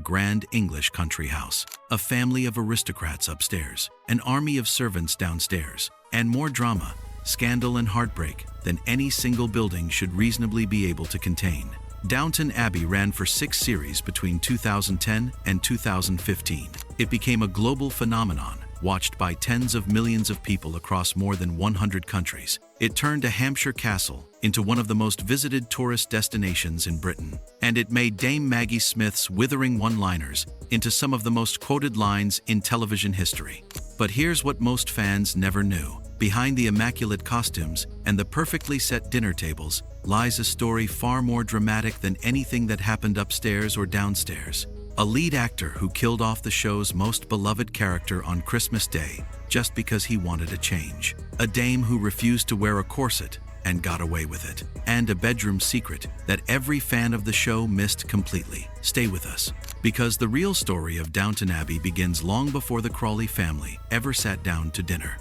grand English country house, a family of aristocrats upstairs, an army of servants downstairs, and more drama, scandal and heartbreak than any single building should reasonably be able to contain. Downton Abbey ran for 6 series between 2010 and 2015. It became a global phenomenon, watched by tens of millions of people across more than 100 countries. It turned a Hampshire castle into one of the most visited tourist destinations in Britain, and it made Dame Maggie Smith's withering one-liners into some of the most quoted lines in television history. But here's what most fans never knew. Behind the immaculate costumes and the perfectly set dinner tables lies a story far more dramatic than anything that happened upstairs or downstairs. A lead actor who killed off the show's most beloved character on Christmas Day just because he wanted a change. A dame who refused to wear a corset and got away with it. And a bedroom secret that every fan of the show missed completely. Stay with us, because the real story of Downton Abbey begins long before the Crawley family ever sat down to dinner.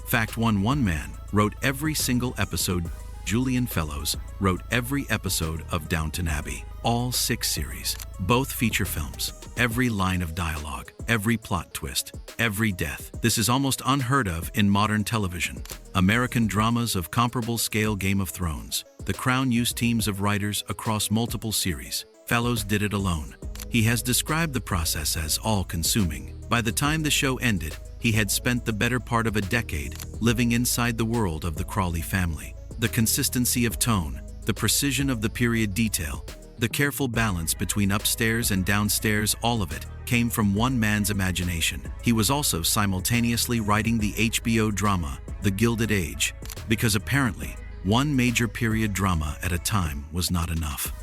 Fact 1: one man wrote every single episode. Julian Fellowes wrote every episode of Downton Abbey, all 6 series, both feature films, every line of dialogue, every plot twist, every death. This is almost unheard of in modern television. American dramas of comparable scale. Game of Thrones. The Crown used teams of writers across multiple series. Fellowes did it alone. He has described the process as all-consuming. By the time the show ended, he had spent the better part of a decade living inside the world of the Crawley family. The consistency of tone, the precision of the period detail, the careful balance between upstairs and downstairs, all of it came from one man's imagination. He was also simultaneously writing the HBO drama, The Gilded Age, because apparently one major period drama at a time was not enough.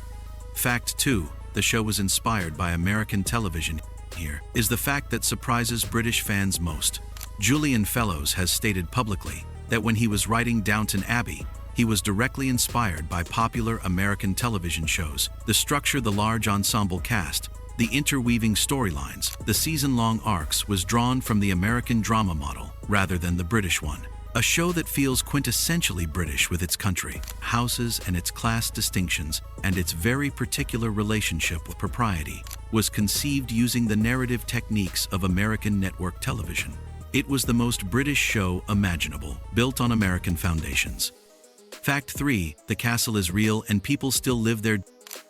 Fact 2: the show was inspired by American television. Here is the fact that surprises British fans most. Julian Fellowes has stated publicly that when he was writing Downton Abbey, he was directly inspired by popular American television shows. The structure, the large ensemble cast, the interweaving storylines, the season-long arcs was drawn from the American drama model rather than the British one. A show that feels quintessentially British with its country, houses and its class distinctions, and its very particular relationship with propriety, was conceived using the narrative techniques of American network television. It was the most British show imaginable, built on American foundations. Fact 3: the castle is real and people still live there.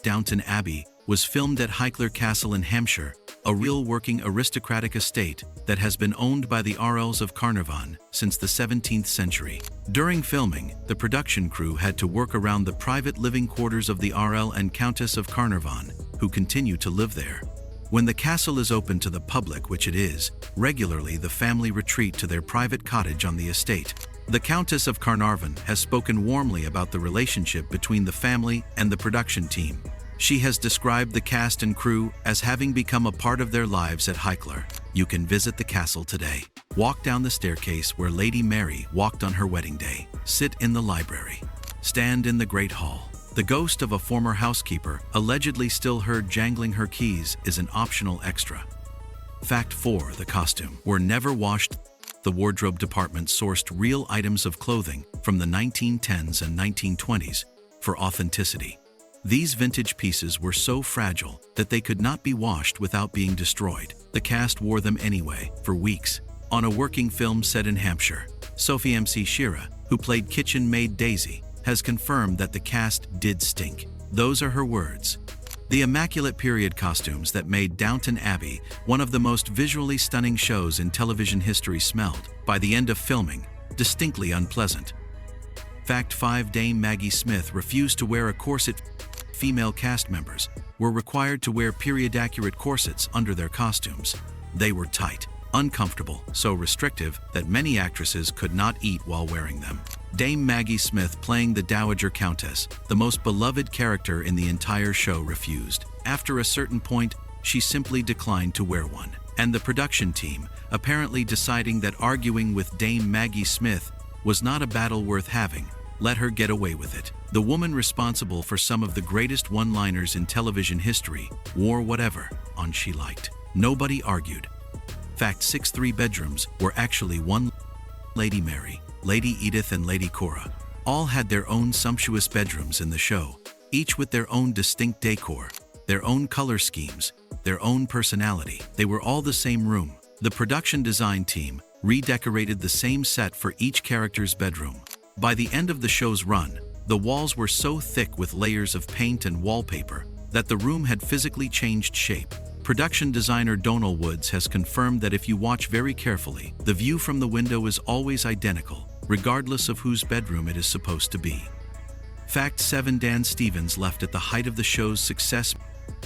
Downton Abbey was filmed at Highclere Castle in Hampshire, a real working aristocratic estate that has been owned by the Earls of Carnarvon since the 17th century. During filming, the production crew had to work around the private living quarters of the Earl and Countess of Carnarvon, who continue to live there. When the castle is open to the public, which it is, regularly the family retreat to their private cottage on the estate. The Countess of Carnarvon has spoken warmly about the relationship between the family and the production team. She has described the cast and crew as having become a part of their lives at Highclere. You can visit the castle today. Walk down the staircase where Lady Mary walked on her wedding day. Sit in the library. Stand in the Great Hall. The ghost of a former housekeeper, allegedly still heard jangling her keys, is an optional extra. Fact 4: the costume were never washed. The wardrobe department sourced real items of clothing from the 1910s and 1920s for authenticity. These vintage pieces were so fragile that they could not be washed without being destroyed. The cast wore them anyway, for weeks, on a working film set in Hampshire. Sophie M.C. Shearer, who played kitchen maid Daisy, has confirmed that the cast did stink. Those are her words. The immaculate period costumes that made Downton Abbey one of the most visually stunning shows in television history smelled, by the end of filming, distinctly unpleasant. Fact 5: Dame Maggie Smith refused to wear a corset. Female cast members were required to wear period-accurate corsets under their costumes. They were tight, uncomfortable, so restrictive that many actresses could not eat while wearing them. Dame Maggie Smith, playing the Dowager Countess, the most beloved character in the entire show, refused. After a certain point, she simply declined to wear one. And the production team, apparently deciding that arguing with Dame Maggie Smith was not a battle worth having, let her get away with it. The woman responsible for some of the greatest one-liners in television history wore whatever on she liked. Nobody argued. Fact 6: 3 bedrooms were actually one. Lady Mary, Lady Edith and Lady Cora all had their own sumptuous bedrooms in the show, each with their own distinct decor, their own color schemes, their own personality. They were all the same room. The production design team redecorated the same set for each character's bedroom. By the end of the show's run, the walls were so thick with layers of paint and wallpaper that the room had physically changed shape. Production designer Donal Woods has confirmed that if you watch very carefully, the view from the window is always identical, regardless of whose bedroom it is supposed to be. Fact 7. Dan Stevens left at the height of the show's success.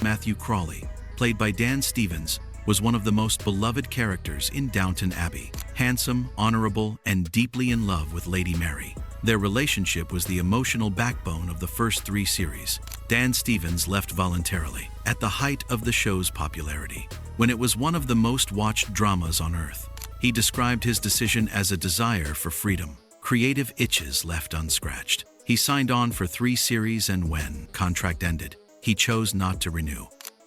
Matthew Crawley, played by Dan Stevens, was one of the most beloved characters in Downton Abbey. Handsome, honorable, and deeply in love with Lady Mary. Their relationship was the emotional backbone of the first 3 series. Dan Stevens left voluntarily, at the height of the show's popularity, when it was one of the most watched dramas on Earth. He described his decision as a desire for freedom, creative itches left unscratched. He signed on for 3 series, and when contract ended, he chose not to renew.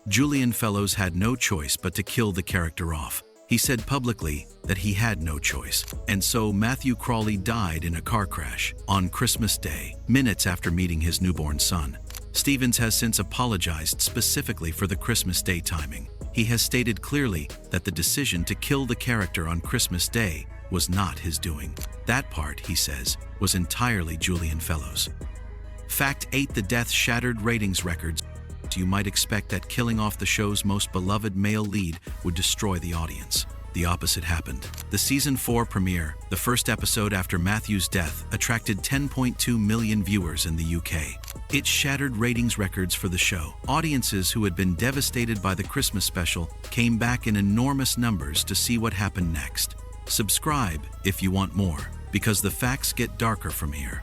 Julian Fellowes had no choice but to kill the character off. He said publicly that he had no choice, and so Matthew Crawley died in a car crash on Christmas Day, minutes after meeting his newborn son. Stevens has since apologized specifically for the Christmas Day timing. He has stated clearly that the decision to kill the character on Christmas Day was not his doing. That part, he says, was entirely Julian Fellowes. Fact 8. The death shattered ratings records. You might expect that killing off the show's most beloved male lead would destroy the audience. The opposite happened. The season 4 premiere, the first episode after Matthew's death, attracted 10.2 million viewers in the UK. It shattered ratings records for the show. Audiences who had been devastated by the Christmas special came back in enormous numbers to see what happened next. Subscribe if you want more, because the facts get darker from here.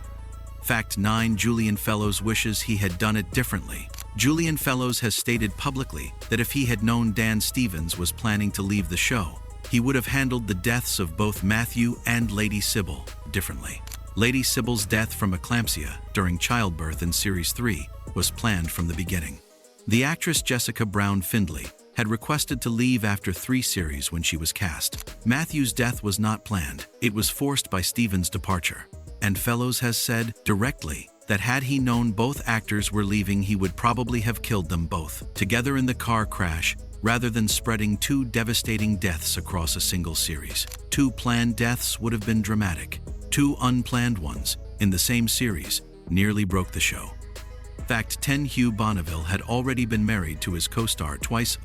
Fact 9. Julian Fellowes wishes he had done it differently. Julian Fellowes has stated publicly that if he had known Dan Stevens was planning to leave the show, he would have handled the deaths of both Matthew and Lady Sybil differently. Lady Sybil's death from eclampsia during childbirth in Series 3 was planned from the beginning. The actress Jessica Brown Findlay had requested to leave after 3 series when she was cast. Matthew's death was not planned. It was forced by Stevens' departure. And Fellowes has said directly that had he known both actors were leaving, he would probably have killed them both together in the car crash, rather than spreading 2 devastating deaths across a single series. 2 planned deaths would have been dramatic. 2 unplanned ones in the same series nearly broke the show. Fact 10. Hugh Bonneville had already been married to his co-star twice.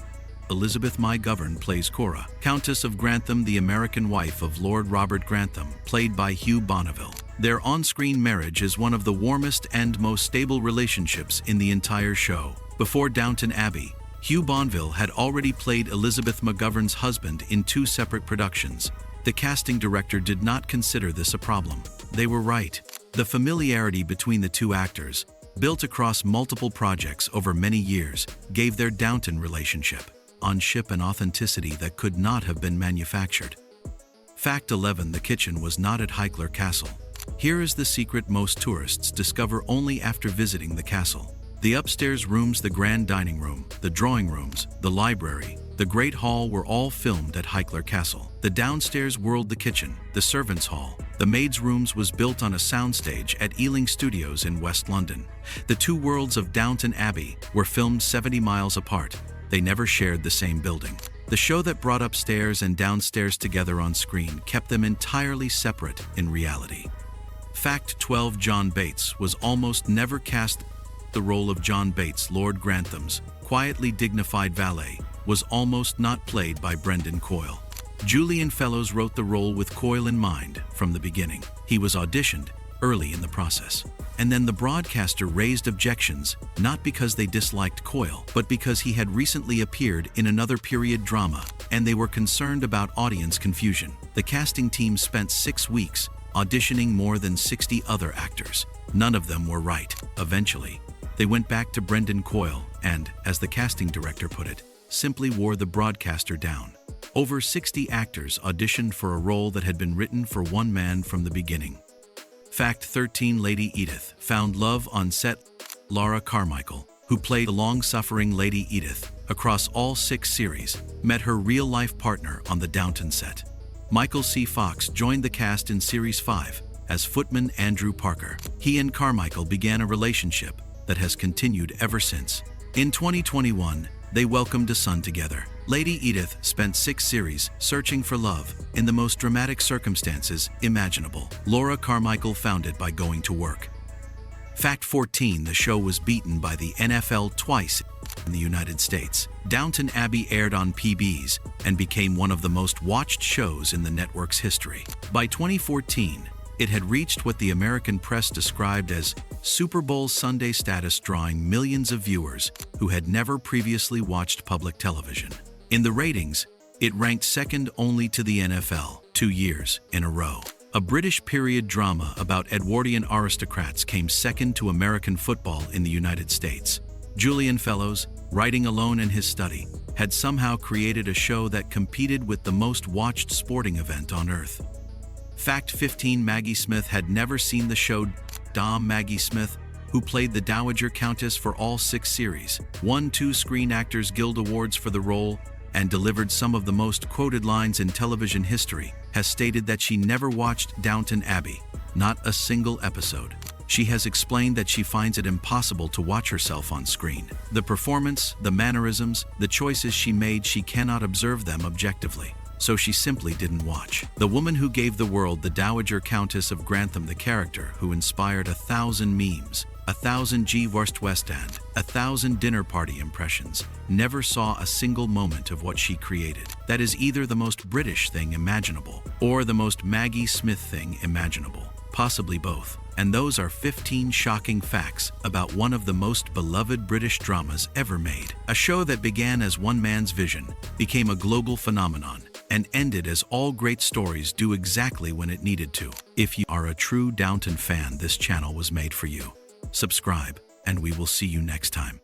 Elizabeth McGovern plays Cora, Countess of Grantham, the American wife of Lord Robert Grantham, played by Hugh Bonneville. Their on-screen marriage is one of the warmest and most stable relationships in the entire show. Before Downton Abbey, Hugh Bonneville had already played Elizabeth McGovern's husband in 2 separate productions. The casting director did not consider this a problem. They were right. The familiarity between the 2 actors, built across multiple projects over many years, gave their Downton relationship on-ship an authenticity that could not have been manufactured. Fact 11. The kitchen was not at Highclere Castle. Here is the secret most tourists discover only after visiting the castle. The upstairs rooms, the grand dining room, the drawing rooms, the library, the Great Hall were all filmed at Highclere Castle. The downstairs world, the kitchen, the servants' hall, the maids' rooms was built on a soundstage at Ealing Studios in West London. The 2 worlds of Downton Abbey were filmed 70 miles apart. They never shared the same building. The show that brought upstairs and downstairs together on screen kept them entirely separate in reality. Fact 12. John Bates was almost never cast. The role of John Bates, Lord Grantham's quietly dignified valet, was almost not played by Brendan Coyle. Julian Fellowes wrote the role with Coyle in mind from the beginning. He was auditioned early in the process. And then the broadcaster raised objections, not because they disliked Coyle, but because he had recently appeared in another period drama, and they were concerned about audience confusion. The casting team spent 6 weeks auditioning more than 60 other actors. None of them were right. Eventually, they went back to Brendan Coyle and, as the casting director put it, simply wore the broadcaster down. Over 60 actors auditioned for a role that had been written for one man from the beginning. Fact 13. Lady Edith found love on set. Laura Carmichael, who played the long-suffering Lady Edith across all 6 series, met her real-life partner on the Downton set. Michael C. Fox joined the cast in Series 5 as footman Andrew Parker. He and Carmichael began a relationship that has continued ever since. In 2021, They welcomed a son together. Lady Edith spent 6 series searching for love in the most dramatic circumstances imaginable. Laura Carmichael found it by going to work. Fact 14: the show was beaten by the NFL twice in the United States. Downton Abbey aired on PBS and became one of the most watched shows in the network's history. By 2014, it had reached what the American press described as Super Bowl Sunday status, drawing millions of viewers who had never previously watched public television. In the ratings, it ranked second only to the NFL 2 years in a row. A British period drama about Edwardian aristocrats came second to American football in the United States. Julian Fellowes, writing alone in his study, had somehow created a show that competed with the most watched sporting event on earth. Fact 15: Maggie Smith had never seen the show. Maggie Smith, who played the Dowager Countess for all 6 series, won 2 Screen Actors Guild Awards for the role, and delivered some of the most quoted lines in television history, has stated that she never watched Downton Abbey, not a single episode. She has explained that she finds it impossible to watch herself on screen. The performance, the mannerisms, the choices she made, she cannot observe them objectively. So she simply didn't watch. The woman who gave the world the Dowager Countess of Grantham, the character who inspired 1,000 memes, 1,000 G Wurst West End, 1,000 dinner party impressions, never saw a single moment of what she created. That is either the most British thing imaginable or the most Maggie Smith thing imaginable. Possibly both. And those are 15 shocking facts about one of the most beloved British dramas ever made. A show that began as one man's vision, became a global phenomenon, and ended as all great stories do, exactly when it needed to. If you are a true Downton fan, this channel was made for you. Subscribe, and we will see you next time.